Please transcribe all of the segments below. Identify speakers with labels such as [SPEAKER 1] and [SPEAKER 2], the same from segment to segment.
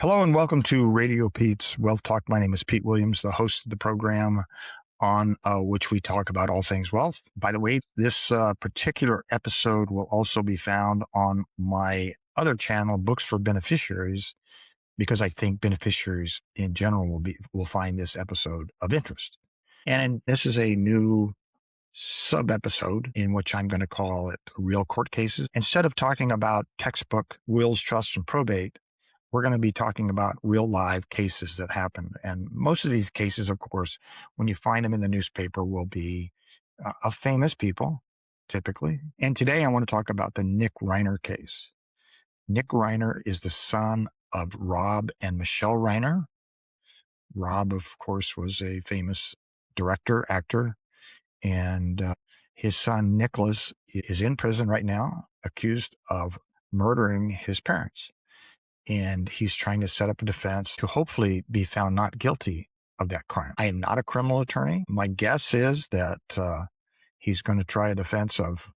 [SPEAKER 1] Hello and welcome to Radio Pete's Wealth Talk. My name is Pete Williams, the host of the program on which we talk about all things wealth. By the way, this particular episode will also be found on my other channel, Books for Beneficiaries, because I think beneficiaries in general will find this episode of interest. And this is a new sub-episode in which I'm going to call it Real Court Cases. Instead of talking about textbook wills, trusts, and probate, we're going to be talking about real live cases that happen. And most of these cases, of course, when you find them in the newspaper, will be of famous people, typically. And today I want to talk about the Nick Reiner case. Nick Reiner is the son of Rob and Michele Reiner. Rob, of course, was a famous director, actor, and his son, Nicholas, is in prison right now, accused of murdering his parents. And he's trying to set up a defense to hopefully be found not guilty of that crime. I am not a criminal attorney. My guess is that he's going to try a defense of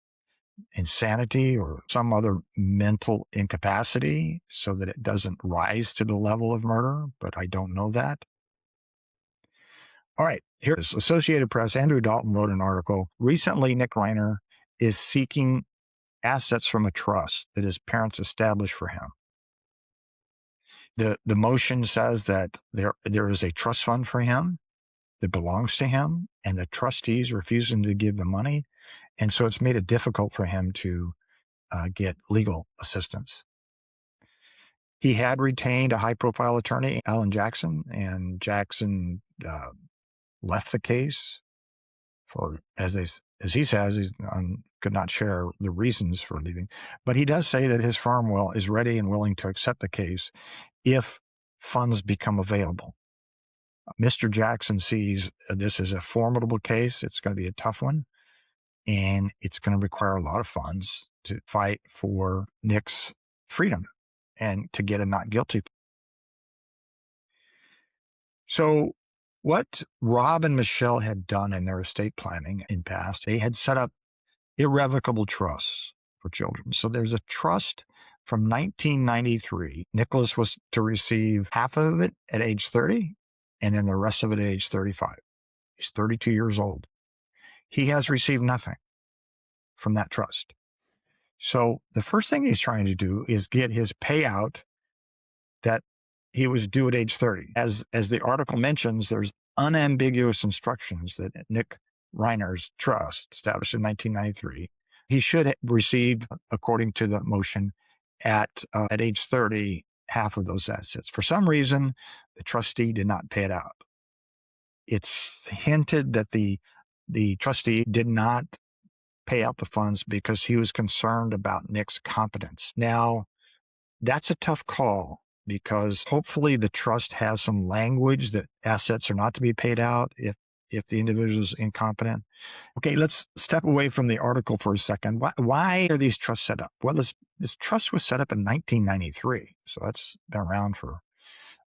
[SPEAKER 1] insanity or some other mental incapacity so that it doesn't rise to the level of murder, but I don't know that. All right, here's Associated Press. Andrew Dalton wrote an article. Recently, Nick Reiner is seeking assets from a trust that his parents established for him. The motion says that there is a trust fund for him that belongs to him, and the trustees refuse him to give the money. And so it's made it difficult for him to get legal assistance. He had retained a high-profile attorney, Alan Jackson, and Jackson left the case for, as he says, he could not share the reasons for leaving. But he does say that his firm is ready and willing to accept the case if funds become available. Mr. Jackson sees this as a formidable case. It's going to be a tough one, and it's going to require a lot of funds to fight for Nick's freedom and to get a not guilty. So what Rob and Michele had done in their estate planning in past, they had set up irrevocable trusts for children. So there's a trust from 1993. Nicholas was to receive half of it at age 30 and then the rest of it at age 35. He's 32 years old. He has received nothing from that trust. So the first thing he's trying to do is get his payout that he was due at age 30. As the article mentions, there's unambiguous instructions that Nick Reiner's trust, established in 1993, he should receive, according to the motion, at age 30, half of those assets. For some reason, the trustee did not pay it out. It's hinted that the trustee did not pay out the funds because he was concerned about Nick's competence. Now, that's a tough call because hopefully the trust has some language that assets are not to be paid out if the individual is incompetent. Okay, let's step away from the article for a second. Why are these trusts set up? Well, this trust was set up in 1993, so that's been around for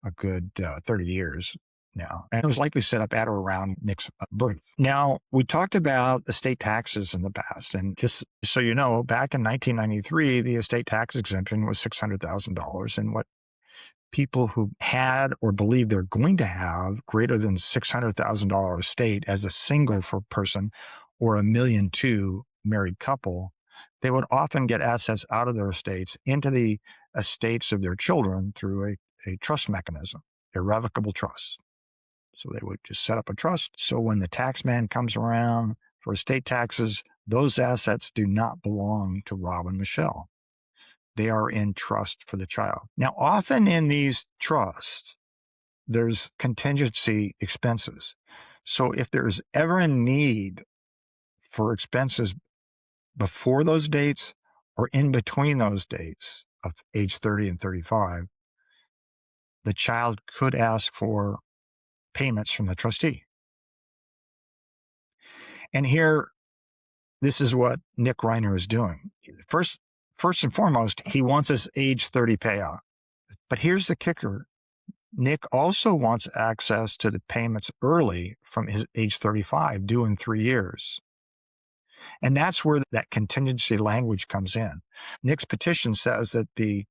[SPEAKER 1] a good 30 years now. And it was likely set up at or around Nick's birth. Now, we talked about estate taxes in the past, and just so you know, back in 1993, the estate tax exemption was $600,000, and what people who had or believe they're going to have greater than $600,000 estate as a single person or $1.2 million married couple, they would often get assets out of their estates into the estates of their children through a trust mechanism, irrevocable trust. So they would just set up a trust. So when the tax man comes around for estate taxes, those assets do not belong to Rob and Michele. They are in trust for the child. Now, often in these trusts, there's contingency expenses. So if there's ever a need for expenses before those dates or in between those dates of age 30 and 35, the child could ask for payments from the trustee. And here, this is what Nick Reiner is doing. First and foremost, he wants his age 30 payout. But here's the kicker. Nick also wants access to the payments early from his age 35, due in 3 years. And that's where that contingency language comes in. Nick's petition says that the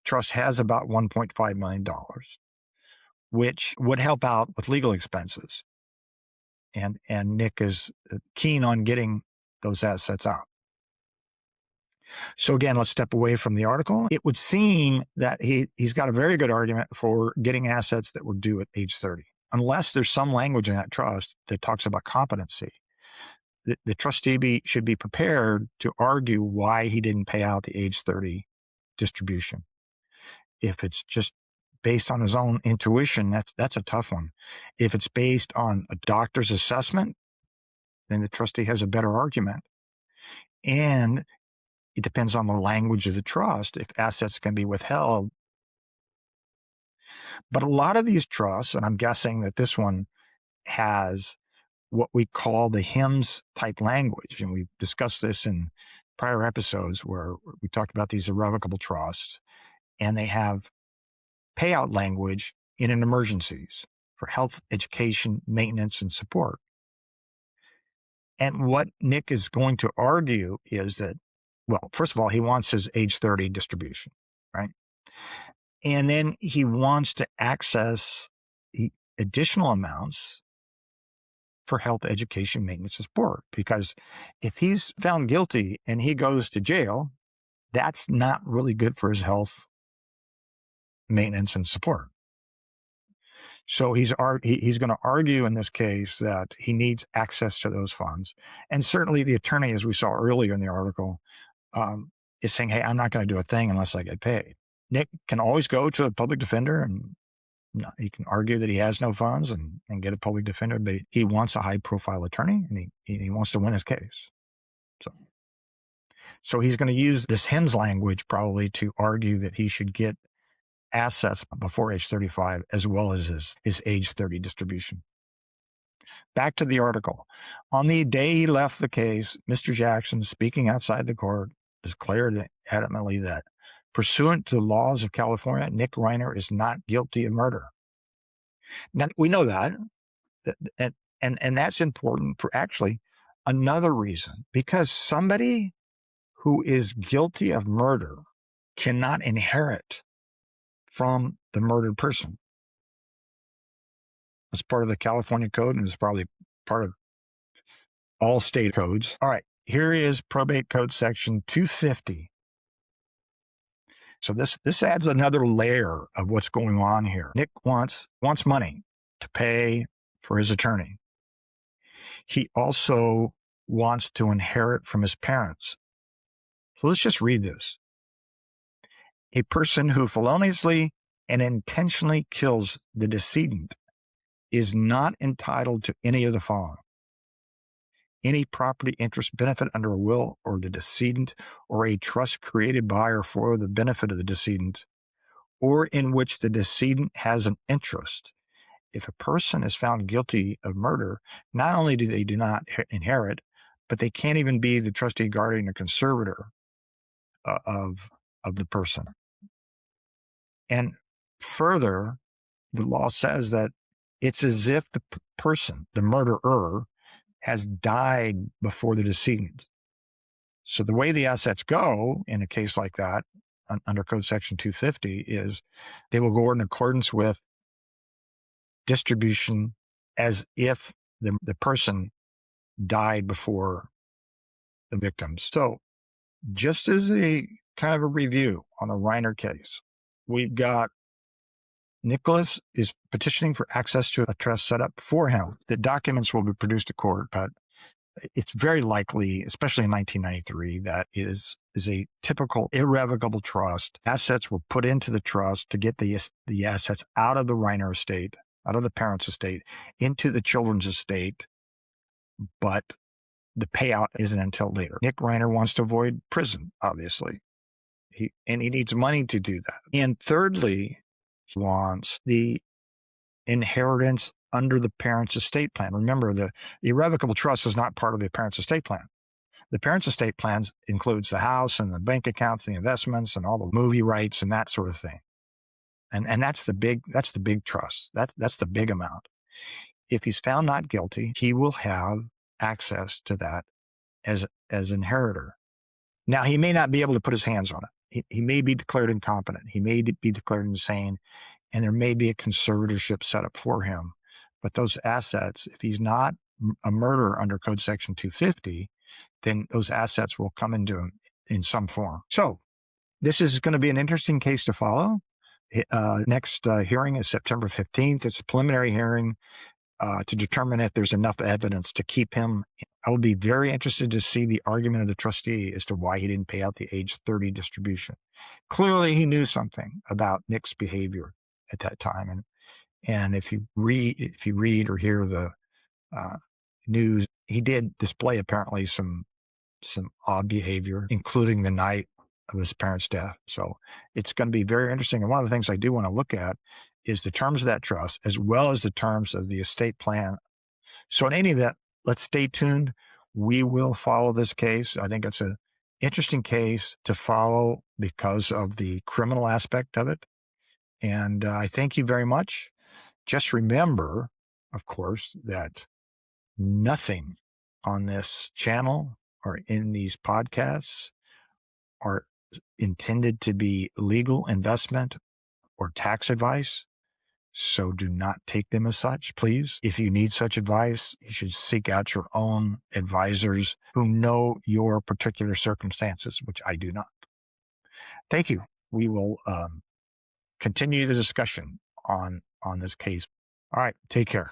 [SPEAKER 1] trust has about $1.5 million, which would help out with legal expenses. And Nick is keen on getting those assets out. So again, let's step away from the article. It would seem that he's got a very good argument for getting assets that were due at age 30, unless there's some language in that trust that talks about competency. The trustee should be prepared to argue why he didn't pay out the age 30 distribution. If it's just based on his own intuition, that's a tough one. If it's based on a doctor's assessment, then the trustee has a better argument. And it depends on the language of the trust if assets can be withheld. But a lot of these trusts, and I'm guessing that this one has what we call the HIMSS type language. And we've discussed this in prior episodes where we talked about these irrevocable trusts, and they have payout language in an emergencies for health, education, maintenance, and support. And what Nick is going to argue is that, well, first of all, he wants his age 30 distribution, right? And then he wants to access the additional amounts for health, education, maintenance, and support. Because if he's found guilty and he goes to jail, that's not really good for his health, maintenance, and support. So he's going to argue in this case that he needs access to those funds. And certainly the attorney, as we saw earlier in the article, is saying, hey, I'm not going to do a thing unless I get paid. Nick can always go to a public defender and he can argue that he has no funds and get a public defender, but he wants a high-profile attorney and he wants to win his case. So he's going to use this HIMSS language probably to argue that he should get assets before age 35 as well as his age 30 distribution. Back to the article. On the day he left the case, Mr. Jackson, speaking outside the court, declared adamantly that pursuant to the laws of California, Nick Reiner is not guilty of murder. Now, we know that, and that's important for actually another reason, because somebody who is guilty of murder cannot inherit from the murdered person. It's part of the California code, and it's probably part of all state codes. All right, here is probate code section 250. So this adds another layer of what's going on here. Nick wants money to pay for his attorney. He also wants to inherit from his parents. So let's just read this. A person who feloniously and intentionally kills the decedent is not entitled to any of the following: any property, interest, benefit under a will or the decedent, or a trust created by or for the benefit of the decedent, or in which the decedent has an interest. If a person is found guilty of murder, not only do they not inherit, but they can't even be the trustee, guardian, or conservator of the person. And further, the law says that it's as if the person, the murderer, has died before the decedent. So the way the assets go in a case like that, under Code Section 250, is they will go in accordance with distribution as if the person died before the victims. So just as a kind of a review on the Reiner case, we've got Nicholas is petitioning for access to a trust set up for him. The documents will be produced to court, but it's very likely, especially in 1993, that it is a typical irrevocable trust. Assets were put into the trust to get the assets out of the Reiner estate, out of the parents' estate, into the children's estate, but the payout isn't until later. Nick Reiner wants to avoid prison, obviously. He needs money to do that. And thirdly, he wants the inheritance under the parents' estate plan. Remember, the irrevocable trust is not part of the parents' estate plan. The parents' estate plans includes the house and the bank accounts and the investments and all the movie rights and that sort of thing. And that's the big trust. That's the big amount. If he's found not guilty, he will have access to that as inheritor. Now, he may not be able to put his hands on it. He may be declared incompetent. He may be declared insane, and there may be a conservatorship set up for him. But those assets, if he's not a murderer under Code Section 250, then those assets will come into him in some form. So this is going to be an interesting case to follow. Next hearing is September 15th. It's a preliminary hearing to determine if there's enough evidence to keep him. I will be very interested to see the argument of the trustee as to why he didn't pay out the age 30 distribution. Clearly, he knew something about Nick's behavior at that time, and if you read or hear the news, he did display apparently some odd behavior, including the night of his parents' death. So it's going to be very interesting. And one of the things I do want to look at is the terms of that trust, as well as the terms of the estate plan. So in any event, let's stay tuned. We will follow this case. I think it's an interesting case to follow because of the criminal aspect of it. And I thank you very much. Just remember, of course, that nothing on this channel or in these podcasts are intended to be legal, investment, or tax advice. So do not take them as such, please. If you need such advice, you should seek out your own advisors who know your particular circumstances, which I do not. Thank you. We will continue the discussion on this case. All right, take care.